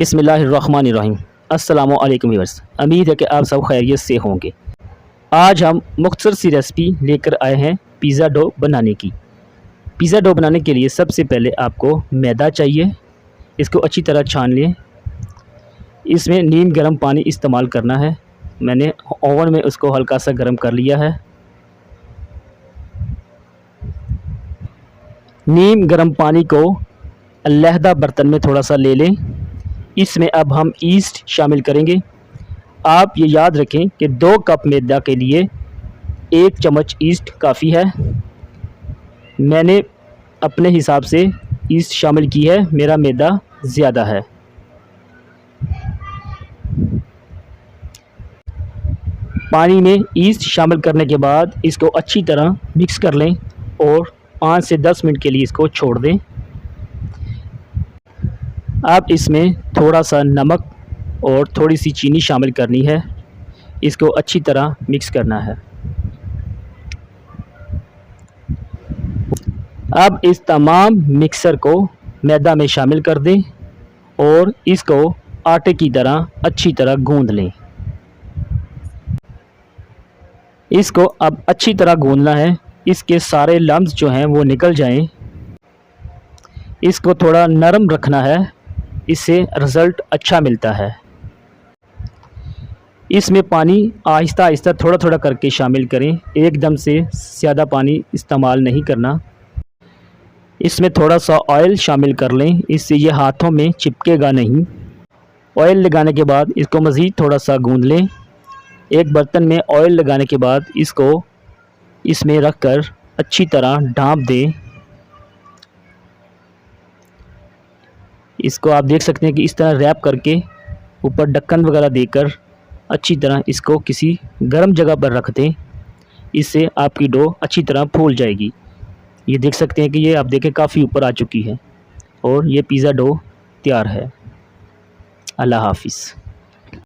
बिस्मिल्लाहिर्रहमानिर्रहीम। अस्सलामु अलैकुम व्यूअर्स, उम्मीद है कि आप सब खैरियत से होंगे। आज हम मुख्तसर सी रेसिपी लेकर आए हैं पिज़्ज़ा डो बनाने की। पिज़्ज़ा डो बनाने के लिए सबसे पहले आपको मैदा चाहिए। इसको अच्छी तरह छान लें। इसमें नीम गर्म पानी इस्तेमाल करना है। मैंने ओवन में उसको हल्का सा गर्म कर लिया है। नीम गर्म पानी को अलहदा बर्तन में थोड़ा सा ले लें। इसमें अब हम ईस्ट शामिल करेंगे। आप ये याद रखें कि 2 कप मैदा के लिए 1 चम्मच ईस्ट काफ़ी है। मैंने अपने हिसाब से ईस्ट शामिल की है, मेरा मैदा ज़्यादा है। पानी में ईस्ट शामिल करने के बाद इसको अच्छी तरह मिक्स कर लें और 5 से 10 मिनट के लिए इसको छोड़ दें। अब इसमें थोड़ा सा नमक और थोड़ी सी चीनी शामिल करनी है। इसको अच्छी तरह मिक्स करना है। अब इस तमाम मिक्सर को मैदा में शामिल कर दें और इसको आटे की तरह अच्छी तरह गूंद लें। इसको अब अच्छी तरह गूंदना है, इसके सारे लम्स जो हैं वो निकल जाएं। इसको थोड़ा नरम रखना है, इससे रिज़ल्ट अच्छा मिलता है। इसमें पानी आहिस्ता आहिस्ता थोड़ा थोड़ा करके शामिल करें, एकदम से ज़्यादा पानी इस्तेमाल नहीं करना। इसमें थोड़ा सा ऑयल शामिल कर लें, इससे ये हाथों में चिपकेगा नहीं। ऑयल लगाने के बाद इसको मज़ीद थोड़ा सा गूंद लें। एक बर्तन में ऑयल लगाने के बाद इसको इसमें रख कर अच्छी तरह ढाँप दें। इसको आप देख सकते हैं कि इस तरह रैप करके ऊपर ढक्कन वगैरह देकर अच्छी तरह इसको किसी गर्म जगह पर रख दें। इससे आपकी डो अच्छी तरह फूल जाएगी। ये देख सकते हैं कि ये आप देखें काफ़ी ऊपर आ चुकी है और ये पिज़्ज़ा डो तैयार है। अल्लाह हाफ़िज़।